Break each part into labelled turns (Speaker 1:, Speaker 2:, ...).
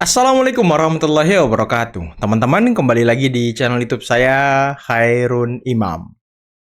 Speaker 1: Assalamualaikum warahmatullahi wabarakatuh. Teman-teman, kembali lagi di channel YouTube saya, Khairun Imam.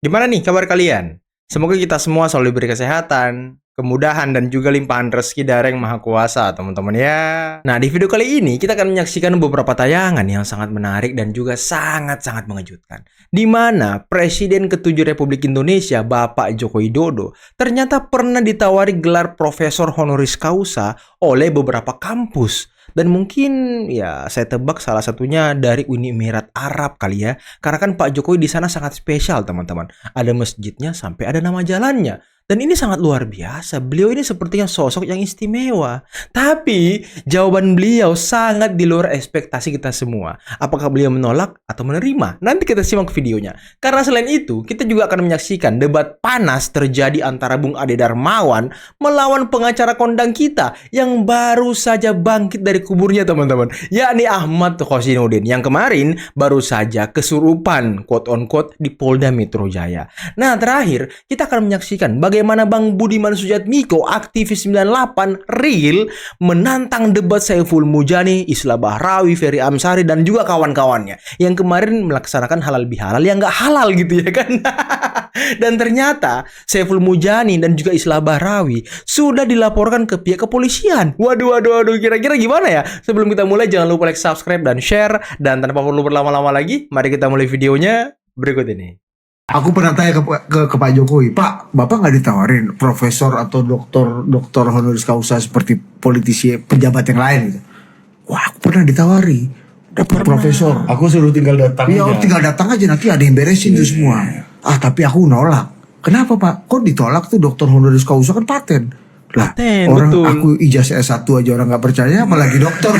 Speaker 1: Gimana nih kabar kalian? Semoga kita semua selalu diberi kesehatan, kemudahan, dan juga limpahan rezeki dari Yang Maha Kuasa, teman-teman ya. Nah, di video kali ini kita akan menyaksikan beberapa tayangan yang sangat menarik dan juga sangat-sangat mengejutkan. Di mana Presiden ke-7 Republik Indonesia, Bapak Joko Widodo, ternyata pernah ditawari gelar Profesor Honoris Causa oleh beberapa kampus. Dan mungkin ya saya tebak salah satunya dari Uni Emirat Arab kali ya. Karena kan Pak Jokowi di sana sangat spesial, teman-teman. Ada masjidnya sampai ada nama jalannya. Dan ini sangat luar biasa. Beliau ini sepertinya sosok yang istimewa. Tapi jawaban beliau sangat di luar ekspektasi kita semua. Apakah beliau menolak atau menerima? Nanti kita simak videonya. Karena selain itu, kita juga akan menyaksikan debat panas terjadi antara Bung Ade Darmawan melawan pengacara kondang kita yang baru saja bangkit dari kuburnya, teman-teman. Yakni Ahmad Khozinuddin yang kemarin baru saja kesurupan quote on quote di Polda Metro Jaya. Nah, terakhir kita akan menyaksikan bagaimana Bang Budiman Sujatmiko, aktivis 98 real, menantang debat Saiful Mujani, Islah Bahrawi, Ferry Amsari, dan juga kawan-kawannya yang kemarin melaksanakan halal bihalal yang nggak halal gitu ya kan. Dan ternyata Saiful Mujani dan juga Islah Bahrawi sudah dilaporkan ke pihak kepolisian. Waduh, kira-kira gimana ya? Sebelum kita mulai, jangan lupa like, subscribe, dan share. Dan tanpa perlu berlama-lama lagi, mari kita mulai videonya berikut ini.
Speaker 2: Aku pernah tanya ke Pak Jokowi, Pak, Bapak nggak ditawarin profesor atau doktor honoris causa seperti politisi pejabat yang lain gitu? Wah, aku pernah ditawari, dapat profesor.
Speaker 3: Aku suruh tinggal datang
Speaker 2: Iya,
Speaker 3: aja.
Speaker 2: tinggal datang aja, nanti ada yang beresin itu semua. Tapi aku nolak. Kenapa Pak? Kok ditolak tuh doktor honoris causa kan paten? Lah,
Speaker 1: Paten,
Speaker 2: orang
Speaker 1: betul.
Speaker 2: aku ijazah S1 aja orang nggak percaya, apalagi dokter.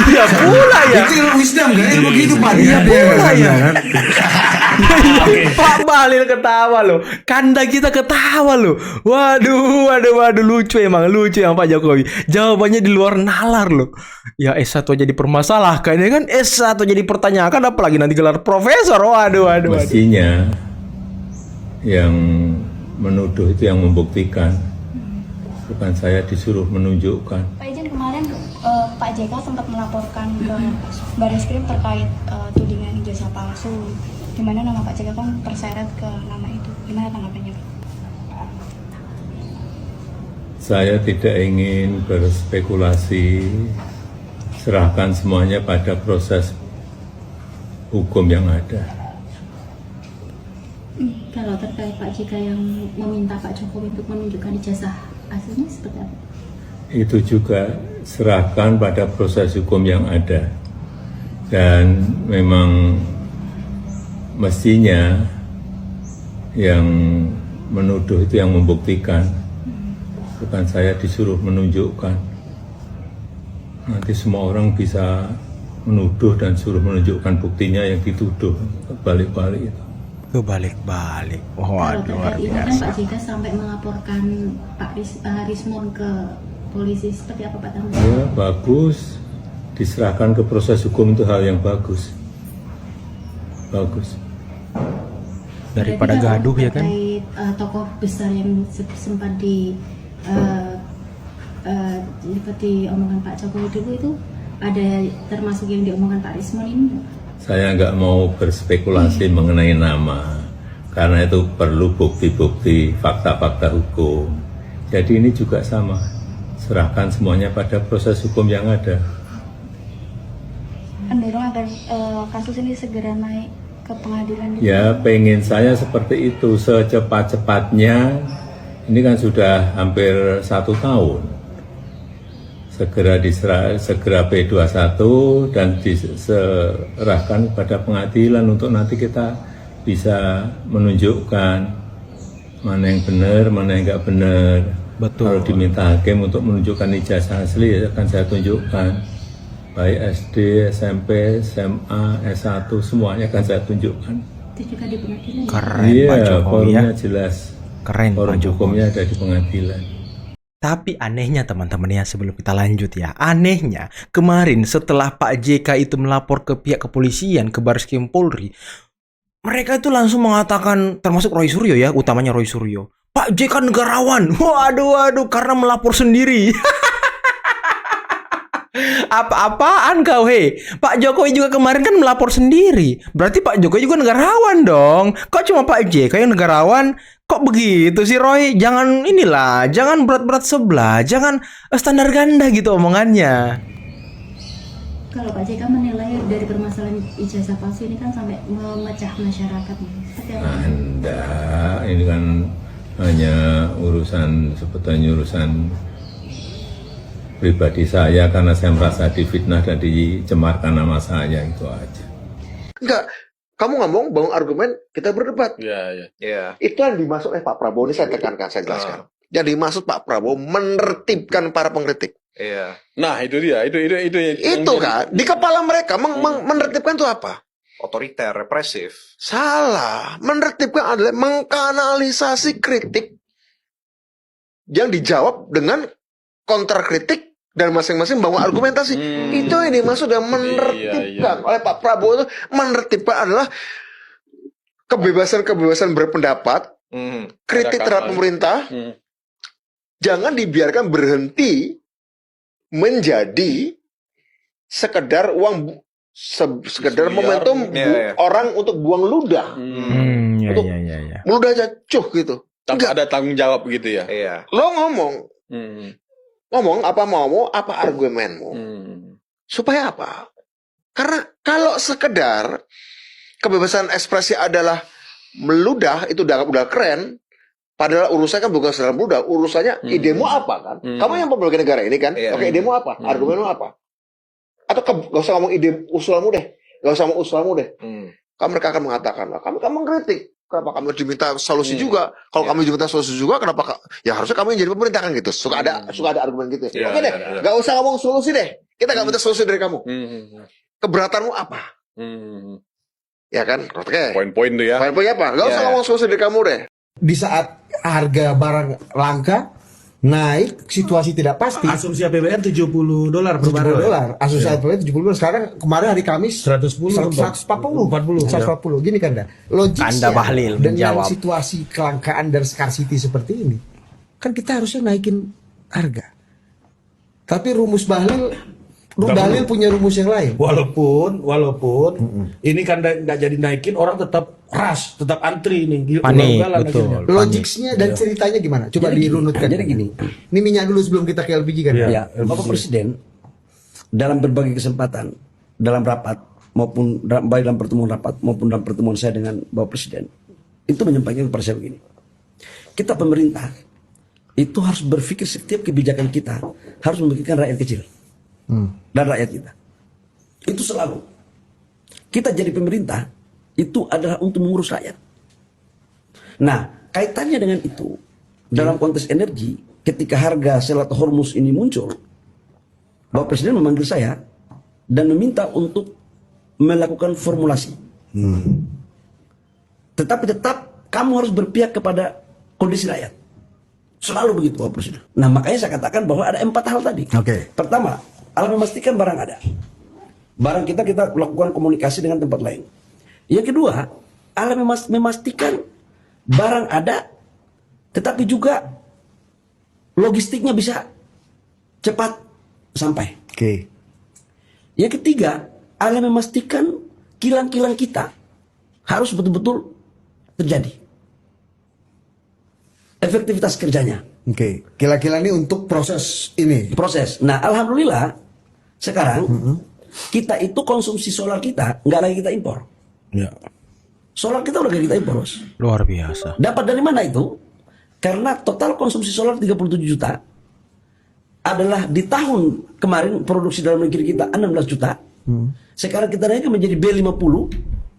Speaker 1: Iya pula ya.
Speaker 2: Itu ilmu wisdom kan, ilmu kehidupan.
Speaker 1: Iya pula ya.
Speaker 2: kan?
Speaker 1: Pak Balil ketawa loh. Kanda kita ketawa loh. Waduh, lucu emang Pak Jokowi. Jawabannya di luar nalar loh. Ya S1 aja dipermasalahkan ya kan, S1 aja dipertanyakan, apalagi nanti gelar profesor. Waduh.
Speaker 3: Mestinya yang menuduh itu yang membuktikan, bukan saya disuruh menunjukkan.
Speaker 4: Pak Ijen, kemarin Pak JK sempat melaporkan ke Barreskrim terkait tudingan ijazah palsu, di mana nama Pak JK kan terseret ke nama itu. Gimana tanggapannya, Pak?
Speaker 3: Saya tidak ingin berspekulasi, serahkan semuanya pada proses hukum yang ada.
Speaker 5: Kalau terkait Pak JK yang meminta Pak Jokowi untuk menunjukkan ijazah aslinya seperti apa?
Speaker 3: Itu juga serahkan pada proses hukum yang ada. Dan memang mestinya yang menuduh itu yang membuktikan, bukan saya disuruh menunjukkan. Nanti semua orang bisa menuduh dan suruh menunjukkan buktinya yang dituduh, balik-balik itu.
Speaker 1: Kebalik-balik.
Speaker 5: Kalau
Speaker 1: Luar
Speaker 5: terkait ini kan
Speaker 1: biasa.
Speaker 5: Pak JK sampai melaporkan Pak Rismon ke polisi, seperti apa Pak tanggapannya?
Speaker 3: Ya, bagus. Diserahkan ke proses hukum itu hal yang bagus. Bagus.
Speaker 1: Daripada
Speaker 5: Berarti kalau
Speaker 1: gaduh ya kan.
Speaker 5: terkait tokoh besar yang sempat seperti omongan Pak Jokowi dulu itu, ada termasuk yang diomongkan Pak Rismon ini?
Speaker 3: Saya nggak mau berspekulasi mengenai nama, karena itu perlu bukti-bukti, fakta-fakta hukum. Jadi ini juga sama, serahkan semuanya pada proses hukum yang ada.
Speaker 4: Mendorong agar kasus ini segera naik ke pengadilan.
Speaker 3: Ya, pengen saya seperti itu, secepat-cepatnya. Ini kan sudah hampir 1 tahun. Segera P21 dan diserahkan pada pengadilan untuk nanti kita bisa menunjukkan mana yang benar, mana yang nggak benar.
Speaker 1: Betul.
Speaker 3: Kalau diminta hakim untuk menunjukkan ijazah asli, akan saya tunjukkan. Baik SD, SMP, SMA, S1, semuanya akan saya tunjukkan.
Speaker 5: Itu juga di pengadilan.
Speaker 1: Keren Pak
Speaker 3: Iya,
Speaker 1: Jokowi ya.
Speaker 3: forumnya jelas.
Speaker 1: Keren
Speaker 3: Forum
Speaker 1: Pak Jokowi.
Speaker 3: hukumnya ada di pengadilan.
Speaker 1: Tapi anehnya teman-teman ya, sebelum kita lanjut ya, anehnya kemarin setelah Pak JK itu melapor ke pihak kepolisian, ke Barreskrim Polri, mereka itu langsung mengatakan, termasuk Roy Suryo ya, utamanya Roy Suryo, Pak, 'Pak, JK negarawan. Waduh, karena melapor sendiri. Apa-apaan kau, he? Pak Jokowi juga kemarin kan melapor sendiri. Berarti Pak Jokowi juga negarawan dong. Kok cuma Pak JK yang negarawan? Kok begitu sih, Roy? Jangan jangan berat-berat sebelah, jangan standar ganda gitu omongannya.
Speaker 5: Kalau Pak JK menilai dari permasalahan ijazah palsu ini kan sampai memecah masyarakat nih. Seperti apa?
Speaker 3: Enggak, ini kan hanya sebetulnya urusan pribadi saya karena saya merasa difitnah dan dicemarkan nama saya, itu aja.
Speaker 6: Enggak, kamu ngomong bangun argumen, kita berdebat.
Speaker 7: Iya.
Speaker 6: Itu yang dimaksud oleh Pak Prabowo, ini saya tekankan, saya jelaskan. Yang dimaksud Pak Prabowo menertibkan para pengkritik.
Speaker 7: Iya. Nah, itu dia. Itu
Speaker 6: Itu kan, di kepala mereka menertibkan itu apa?
Speaker 7: otoriter, represif.
Speaker 6: Salah. Menertibkan adalah mengkanalisasi kritik yang dijawab dengan kontra kritik dan masing-masing bawa argumentasi. Itu yang dimaksud dengan menertibkan oleh Pak Prabowo. Itu menertibkan adalah kebebasan berpendapat, kritik terhadap pemerintah, jangan dibiarkan berhenti menjadi sekedar uang, sekedar momentum orang untuk buang ludah, untuk meludah aja gitu.
Speaker 8: Tanpa ada tanggung jawab gitu ya.
Speaker 7: Iya.
Speaker 6: Lo ngomong apa mau, apa argumenmu, supaya apa? Karena kalau sekedar kebebasan ekspresi adalah meludah, itu udah keren. Padahal urusannya kan bukan sekedar meludah, urusannya idemu apa kan? Kamu yang pemimpin negara ini kan?
Speaker 7: Iya.
Speaker 6: Oke, idemu apa? Argumenmu apa? Atau gak usah ngomong ide usulmu deh, gak usah ngomong usulmu deh. Mereka akan mengatakan, kamu mengkritik. Kenapa kamu diminta solusi juga? Kalau kamu diminta solusi juga, kenapa? Ya harusnya kamu yang jadi pemerintah kan gitu. Suka ada argumen gitu.
Speaker 7: Iya,
Speaker 6: Oke deh, gak usah ngomong solusi deh. Kita gak minta solusi dari kamu. Keberatanmu apa? Ya kan? Oke.
Speaker 7: Poin-poin tuh ya.
Speaker 6: Poin-poinnya apa? Gak usah ngomong solusi dari kamu deh.
Speaker 2: Di saat harga barang langka naik, situasi tidak pasti.
Speaker 9: Asumsi APBN $70 per barel.
Speaker 2: $70. Asumsi APBN $70. Sekarang kemarin hari Kamis
Speaker 9: 110,
Speaker 2: 140. Gini kan dah. Logisnya
Speaker 1: Anda Bahlil
Speaker 2: dengan
Speaker 1: menjawab.
Speaker 2: situasi kelangkaan dan scarcity seperti ini, kan kita harusnya naikin harga. Tapi rumus Bahlil punya rumus yang lain.
Speaker 9: Walaupun ini kan nggak jadi naikin, orang tetap rush, tetap antri nih.
Speaker 1: Panik,
Speaker 9: Ugal-ugalan
Speaker 1: betul.
Speaker 9: akhirnya.
Speaker 2: Logiksnya dan ceritanya gimana? Coba dirunutkan.
Speaker 10: Jadi gini.
Speaker 2: Ini minyak dulu sebelum kita ke LPG kan?
Speaker 9: Iya.
Speaker 10: Ya, Bapak Presiden dalam berbagai kesempatan dalam rapat maupun baik dalam pertemuan rapat maupun dalam pertemuan saya dengan Bapak Presiden itu menyampaikan kepada saya begini. Kita pemerintah itu harus berpikir setiap kebijakan kita harus memikirkan rakyat kecil dan rakyat kita. Itu selalu. Kita jadi pemerintah itu adalah untuk mengurus rakyat. Nah, kaitannya dengan itu dalam konteks energi, ketika harga Selat Hormuz ini muncul, Bapak Presiden memanggil saya dan meminta untuk melakukan formulasi. Tetapi tetap kamu harus berpihak kepada kondisi rakyat. Selalu begitu Bapak Presiden. Nah, makanya saya katakan bahwa ada 4 hal tadi. Pertama, alat memastikan barang ada. Barang kita lakukan komunikasi dengan tempat lain. Yang kedua, alat memastikan barang ada, tetapi juga logistiknya bisa cepat sampai. Yang ketiga, alat memastikan kilang-kilang kita harus betul-betul terjadi. Efektivitas kerjanya.
Speaker 2: Kilang-kilang ini untuk proses ini.
Speaker 10: Proses. Nah, alhamdulillah sekarang kita itu konsumsi solar kita nggak lagi kita impor. Solar kita udah kita impor, Bos.
Speaker 1: Luar biasa.
Speaker 10: Dapat dari mana itu? Karena total konsumsi solar 37 juta adalah di tahun kemarin produksi dalam negeri kita 16 juta. Sekarang kita naikkan menjadi B50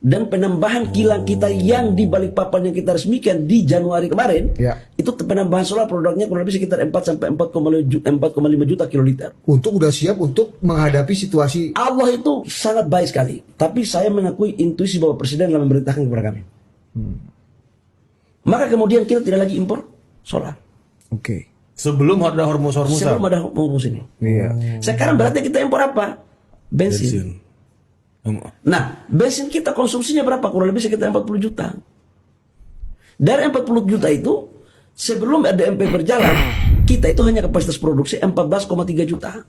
Speaker 10: dan penambahan kilang kita yang di Balikpapan yang kita resmikan di Januari kemarin, itu penambahan solar produknya kurang lebih sekitar 4 sampai 4,5 juta kiloliter.
Speaker 2: Untuk udah siap untuk menghadapi situasi.
Speaker 10: Allah itu sangat baik sekali. Tapi saya mengakui intuisi Bapak Presiden dalam memerintahkan kepada kami. Maka kemudian kita tidak lagi impor solar.
Speaker 9: Sebelum ada Hormuz ini.
Speaker 10: Sekarang berarti kita impor apa? Bensin. Nah, bensin kita konsumsinya berapa? Kurang lebih sekitar 40 juta. Dari 40 juta itu, sebelum RDMP berjalan, kita itu hanya kapasitas produksi 14,3 juta.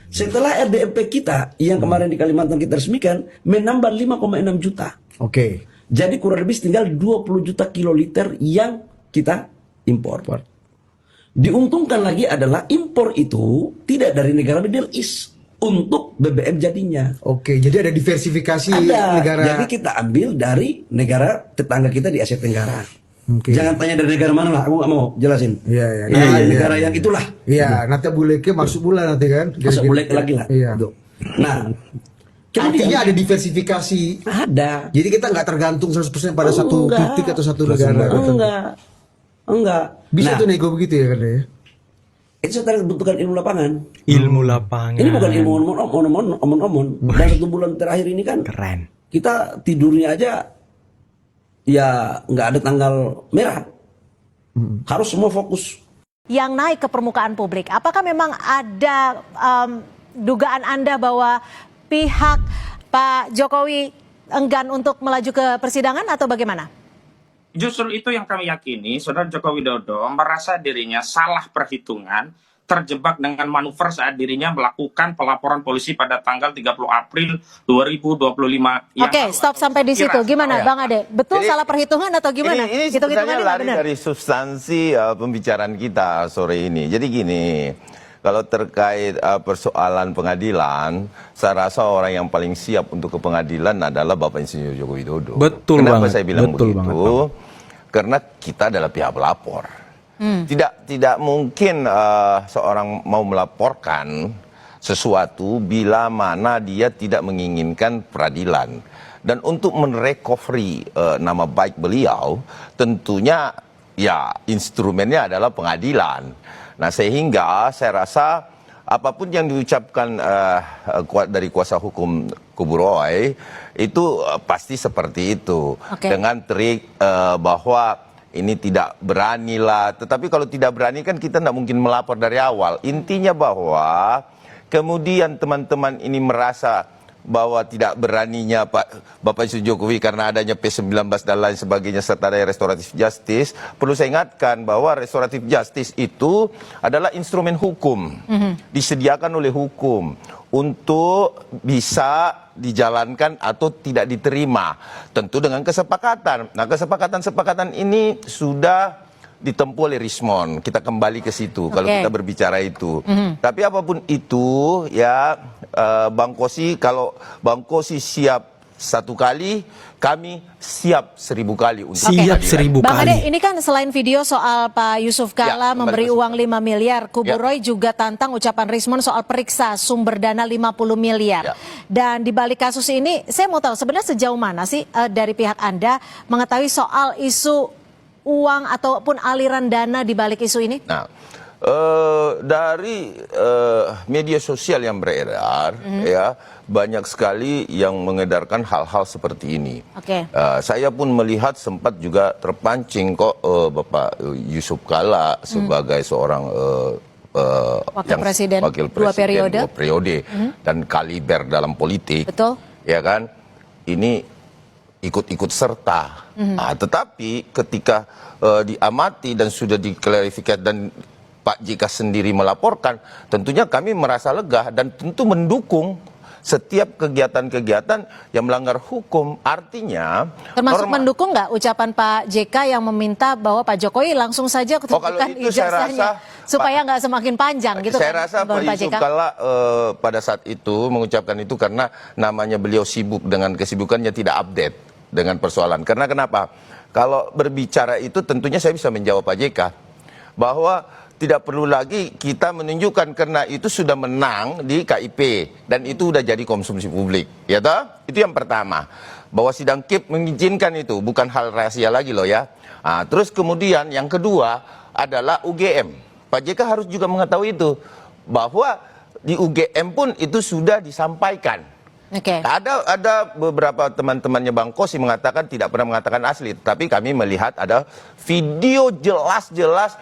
Speaker 10: Setelah RDMP kita yang kemarin di Kalimantan kita resmikan menambah 5,6 juta.
Speaker 2: Oke.
Speaker 10: Jadi kurang lebih tinggal 20 juta kiloliter yang kita impor. Diuntungkan lagi adalah impor itu tidak dari negara Middle East untuk BBM jadinya.
Speaker 2: Oke, jadi ada diversifikasi negara.
Speaker 10: Jadi kita ambil dari negara tetangga kita di Asia Tenggara.
Speaker 2: Oke.
Speaker 10: Jangan tanya dari negara mana lah, aku nggak mau jelasin.
Speaker 2: Iya.
Speaker 10: Negara yang itulah.
Speaker 2: Iya, nanti buleke masuk bulan nanti kan.
Speaker 10: Masuk bulek lagi lah.
Speaker 2: Iya.
Speaker 10: Tuh. Nah,
Speaker 2: artinya ada diversifikasi.
Speaker 10: ada.
Speaker 2: Jadi kita nggak tergantung 100% pada satu titik atau satu negara.
Speaker 10: Enggak.
Speaker 2: Bisa
Speaker 10: Nah,
Speaker 2: tuh nego begitu ya kan ya?
Speaker 10: itu saya butuhkan ilmu lapangan.
Speaker 1: Ilmu lapangan.
Speaker 10: Ini bukan ilmu omon-omon. Dan 1 bulan terakhir ini kan
Speaker 1: Keren.
Speaker 10: kita tidurnya aja ya nggak ada tanggal merah. Harus semua fokus.
Speaker 11: Yang naik ke permukaan publik, apakah memang ada dugaan Anda bahwa pihak Pak Jokowi enggan untuk melaju ke persidangan atau bagaimana?
Speaker 12: Justru itu yang kami yakini, Saudara Joko Widodo merasa dirinya salah perhitungan, terjebak dengan manuver saat dirinya melakukan pelaporan polisi pada tanggal 30 April 2025.
Speaker 11: Oke, stop sampai di situ. Gimana, Bang Ade? Betul
Speaker 13: Jadi,
Speaker 11: salah perhitungan atau gimana?
Speaker 13: Ini
Speaker 11: Hitung-hitungannya
Speaker 13: sebenarnya
Speaker 11: nggak
Speaker 13: lari
Speaker 11: benar?
Speaker 13: dari substansi pembicaraan kita sore ini. Jadi gini, kalau terkait persoalan pengadilan, saya rasa orang yang paling siap untuk ke pengadilan adalah Bapak Insinyur Joko Widodo.
Speaker 1: Betul
Speaker 13: Kenapa
Speaker 1: banget,
Speaker 13: saya bilang
Speaker 1: betul
Speaker 13: begitu?
Speaker 1: banget.
Speaker 13: Karena kita adalah pihak pelapor. Tidak mungkin seorang mau melaporkan sesuatu bila mana dia tidak menginginkan peradilan. Dan untuk merecovery nama baik beliau, tentunya ya instrumennya adalah pengadilan. Nah, sehingga saya rasa apapun yang diucapkan dari kuasa hukum Kubu Roy itu pasti seperti itu. Dengan trik bahwa ini tidak berani lah. Tetapi kalau tidak berani kan kita tidak mungkin melapor dari awal. Intinya bahwa kemudian teman-teman ini merasa bahwa tidak beraninya Bapak Jokowi karena adanya P19 dan lain sebagainya serta ada restoratif justice. Perlu saya ingatkan bahwa restoratif justice itu adalah instrumen hukum, disediakan oleh hukum untuk bisa dijalankan atau tidak diterima, tentu dengan kesepakatan. Nah, kesepakatan ini sudah ditempuh oleh Rismond. Kita kembali ke situ kalau kita berbicara itu. Tapi apapun itu ya, Bang Kosi, kalau Bang Kosi siap 1 kali, kami siap 1000 kali untuk
Speaker 1: siap 1000
Speaker 11: Bang
Speaker 1: kali.
Speaker 11: Ade, ini kan selain video soal Pak Yusuf Kalla memberi uang 5 miliar, Kubu Roy juga tantang ucapan Rismond soal periksa sumber dana 50 miliar. Dan di balik kasus ini, saya mau tahu sebenarnya sejauh mana sih dari pihak Anda mengetahui soal isu uang ataupun aliran dana di balik isu ini?
Speaker 13: Nah, dari media sosial yang beredar, ya banyak sekali yang mengedarkan hal-hal seperti ini. Saya pun melihat sempat juga terpancing kok Bapak Yusuf Kalla sebagai seorang
Speaker 11: wakil presiden 2 periode,
Speaker 13: dan kaliber dalam politik.
Speaker 11: Betul.
Speaker 13: Ya kan, ini ikut-ikut serta. Nah, tetapi ketika diamati dan sudah diklarifikasi dan Pak JK sendiri melaporkan, tentunya kami merasa lega dan tentu mendukung setiap kegiatan-kegiatan yang melanggar hukum. Artinya
Speaker 11: termasuk mendukung nggak ucapan Pak JK yang meminta bahwa Pak Jokowi langsung saja tunjukkan ijazahnya supaya nggak semakin panjang gitu.
Speaker 13: Saya rasa Pak Yusuf Kalla pada saat itu mengucapkan itu karena namanya beliau sibuk dengan kesibukannya, tidak update dengan persoalan. Karena kenapa? Kalau berbicara itu tentunya saya bisa menjawab Pak JK bahwa tidak perlu lagi kita menunjukkan karena itu sudah menang di KIP dan itu sudah jadi konsumsi publik, ya toh? Itu yang pertama. Bahwa sidang KIP mengizinkan itu, bukan hal rahasia lagi loh ya. Nah, terus kemudian yang kedua adalah UGM. Pak JK harus juga mengetahui itu bahwa di UGM pun itu sudah disampaikan. Ada beberapa teman-temannya Bang Kosi mengatakan tidak pernah mengatakan asli, tapi kami melihat ada video jelas-jelas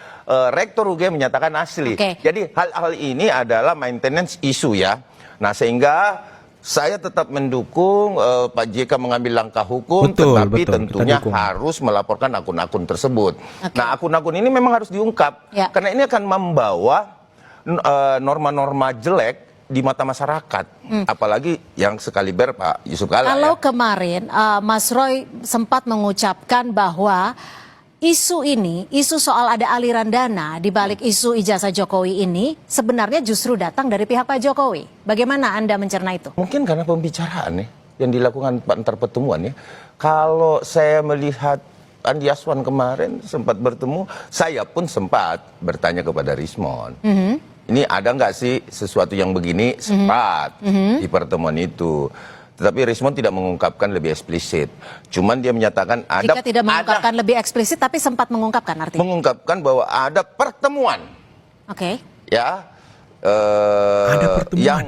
Speaker 13: Rektor UGM menyatakan asli. Jadi hal-hal ini adalah maintenance isu ya. Nah, sehingga saya tetap mendukung Pak JK mengambil langkah hukum, tetapi tentunya harus melaporkan akun-akun tersebut. Nah, akun-akun ini memang harus diungkap karena ini akan membawa norma-norma jelek di mata masyarakat, apalagi yang sekaliber Pak Yusuf Kalla.
Speaker 11: Kalau kemarin Mas Roy sempat mengucapkan bahwa isu ini, isu soal ada aliran dana di balik isu ijazah Jokowi ini sebenarnya justru datang dari pihak Pak Jokowi. Bagaimana Anda mencerna itu?
Speaker 13: Mungkin karena pembicaraan yang dilakukan antar pertemuan Kalau saya melihat Andi Aswan kemarin sempat bertemu, saya pun sempat bertanya kepada Rismon. Ini ada nggak sih sesuatu yang begini sempat di pertemuan itu. Tetapi Rismon tidak mengungkapkan lebih eksplisit. Cuman dia menyatakan
Speaker 11: Jika tidak mengungkapkan lebih eksplisit tapi sempat mengungkapkan artinya?
Speaker 13: Mengungkapkan bahwa ada pertemuan.
Speaker 11: Oke.
Speaker 13: Ya.
Speaker 1: Ada pertemuan
Speaker 13: yang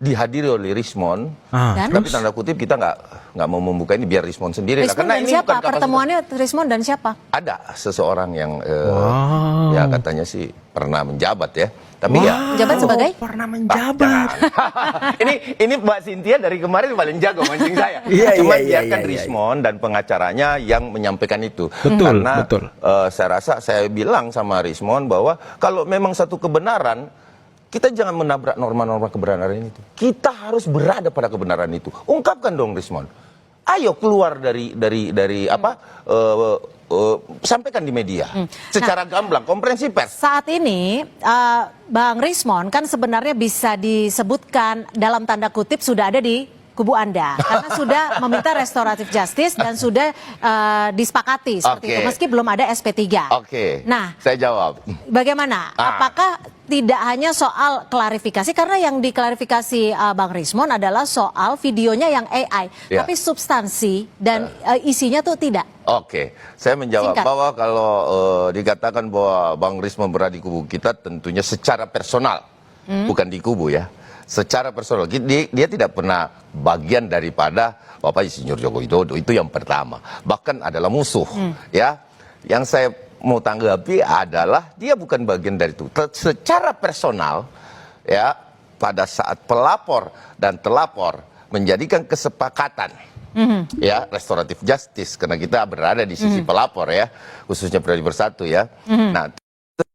Speaker 13: dihadiri oleh Rismon. Tapi tanda kutip kita nggak mau membuka ini, biar Rismon sendiri.
Speaker 11: Rismon
Speaker 13: Karena
Speaker 11: dan
Speaker 13: ini
Speaker 11: siapa?
Speaker 13: bukan
Speaker 11: Pertemuannya Rismon dan siapa?
Speaker 13: ada seseorang yang ya katanya sih pernah menjabat ya. Tapi
Speaker 11: menjabat sebagai?
Speaker 1: Pernah menjabat.
Speaker 13: Ini Mbak Cynthia dari kemarin paling jago mancing saya. Cuma biarkan Rismon dan pengacaranya yang menyampaikan itu. Karena saya rasa saya bilang sama Rismon bahwa kalau memang satu kebenaran, kita jangan menabrak norma-norma kebenaran itu. Kita harus berada pada kebenaran itu. Ungkapkan dong Rismon. Ayo keluar dari sampaikan di media secara gamblang, komprehensif pers.
Speaker 11: Saat ini Bang Rismon kan sebenarnya bisa disebutkan dalam tanda kutip sudah ada di kubu Anda karena sudah meminta restoratif justice dan sudah disepakati seperti itu meski belum ada SP3. Nah,
Speaker 13: saya jawab.
Speaker 11: Bagaimana? Apakah tidak hanya soal klarifikasi karena yang diklarifikasi Bang Rismon adalah soal videonya yang AI, tapi substansi dan isinya tuh tidak.
Speaker 13: Saya menjawab bahwa kalau dikatakan bahwa Bang Rismon berada di kubu kita, tentunya secara personal, bukan di kubu ya. Secara personal, dia tidak pernah bagian daripada Bapak Insinyur Joko Widodo, itu yang pertama. Bahkan adalah musuh, ya. Yang saya mau tanggapi adalah dia bukan bagian dari itu. Secara personal, ya, pada saat pelapor dan terlapor menjadikan kesepakatan, ya, restoratif justice, karena kita berada di sisi pelapor ya, khususnya Prodi Bersatu ya. Nah,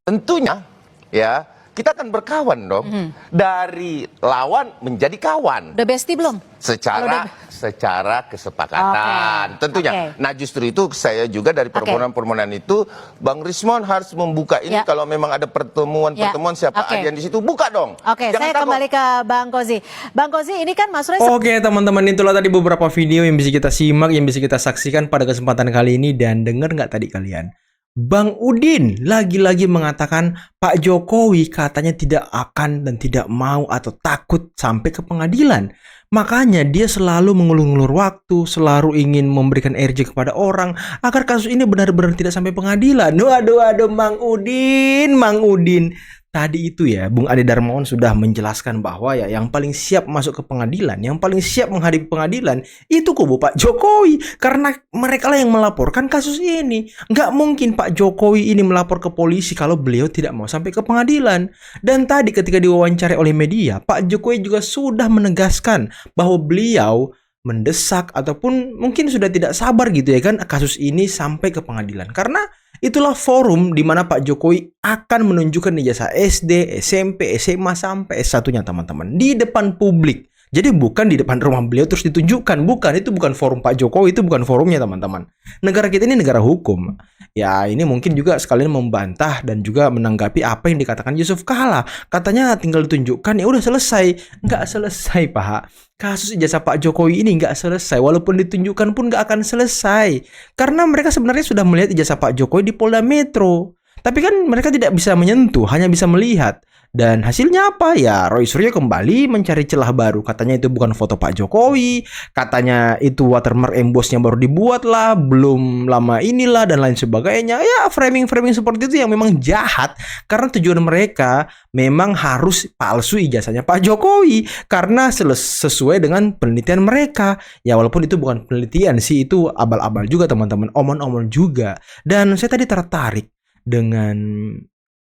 Speaker 13: tentunya, ya. Kita akan berkawan dong. Dari lawan menjadi kawan.
Speaker 11: Udah bestie belum?
Speaker 13: Secara kesepakatan. Tentunya. Nah justru itu saya juga dari permohonan-permohonan itu, Bang Rismon harus membuka ini. Kalau memang ada pertemuan-pertemuan siapa aja di situ, buka dong.
Speaker 11: Saya kembali ke Bang Kozi. Bang Kozi, ini kan Mas Roy.
Speaker 1: Teman-teman, itulah tadi beberapa video yang bisa kita simak, yang bisa kita saksikan pada kesempatan kali ini. Dan dengar nggak tadi kalian? Bang Udin lagi-lagi mengatakan Pak Jokowi katanya tidak akan dan tidak mau atau takut sampai ke pengadilan. Makanya dia selalu mengulur-ulur waktu, selalu ingin memberikan energi kepada orang agar kasus ini benar-benar tidak sampai pengadilan. Aduh, Mang Udin. Tadi itu ya, Bung Ade Darmawan sudah menjelaskan bahwa ya yang paling siap masuk ke pengadilan, yang paling siap menghadapi pengadilan itu kubu Pak Jokowi. Karena mereka lah yang melaporkan kasus ini. Nggak mungkin Pak Jokowi ini melapor ke polisi kalau beliau tidak mau sampai ke pengadilan. Dan tadi ketika diwawancarai oleh media, Pak Jokowi juga sudah menegaskan bahwa beliau mendesak ataupun mungkin sudah tidak sabar gitu ya kan kasus ini sampai ke pengadilan. Karena itulah forum di mana Pak Jokowi akan menunjukkan ijazah SD, SMP, SMA sampai S1-nya teman-teman di depan publik. Jadi bukan di depan rumah beliau terus ditunjukkan, bukan, itu bukan forum Pak Jokowi, itu bukan forumnya teman-teman. Negara kita ini negara hukum. Ya ini mungkin juga sekalian membantah dan juga menanggapi apa yang dikatakan Yusuf Kalla. Katanya tinggal ditunjukkan, ya udah selesai. Nggak selesai Pak. Kasus ijazah Pak Jokowi ini nggak selesai. Walaupun ditunjukkan pun nggak akan selesai. Karena mereka sebenarnya sudah melihat ijazah Pak Jokowi di Polda Metro. Tapi kan mereka tidak bisa menyentuh, hanya bisa melihat. Dan hasilnya apa? Ya Roy Suryo kembali mencari celah baru. Katanya itu bukan foto Pak Jokowi. Katanya itu watermark embossnya baru dibuat lah. Belum lama inilah dan lain sebagainya. Ya framing-framing seperti itu yang memang jahat. Karena tujuan mereka memang harus palsu ijazahnya Pak Jokowi. Karena sesuai dengan penelitian mereka. Ya walaupun itu bukan penelitian sih. Itu abal-abal juga teman-teman. Omong-omong juga. Dan saya tadi tertarik dengan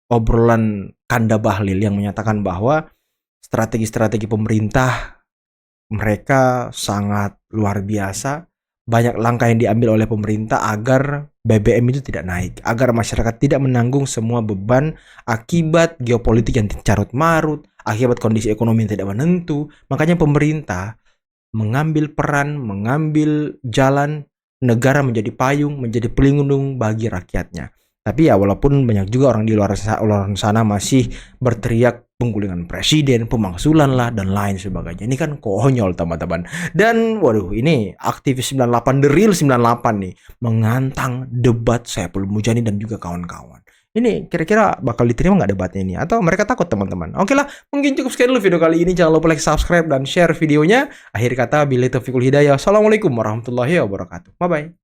Speaker 1: obrolan Kanda Bahlil yang menyatakan bahwa strategi-strategi pemerintah mereka sangat luar biasa. Banyak langkah yang diambil oleh pemerintah agar BBM itu tidak naik, agar masyarakat tidak menanggung semua beban akibat geopolitik yang carut marut, akibat kondisi ekonomi yang tidak menentu. Makanya pemerintah mengambil peran, mengambil jalan negara menjadi payung, menjadi pelindung bagi rakyatnya. Tapi ya walaupun banyak juga orang di luar sana masih berteriak penggulingan presiden, pemaksulan lah, dan lain sebagainya. Ini kan konyol teman-teman. Dan waduh, ini aktivis 98, The Real 98 nih, mengantang debat Saiful Mujani dan juga kawan-kawan. Ini kira-kira bakal diterima nggak debatnya ini? Atau mereka takut teman-teman? Oke lah, mungkin cukup sekian dulu video kali ini. Jangan lupa like, subscribe, dan share videonya. Akhir kata, billahi taufiqul hidayah. Assalamualaikum warahmatullahi wabarakatuh. Bye-bye.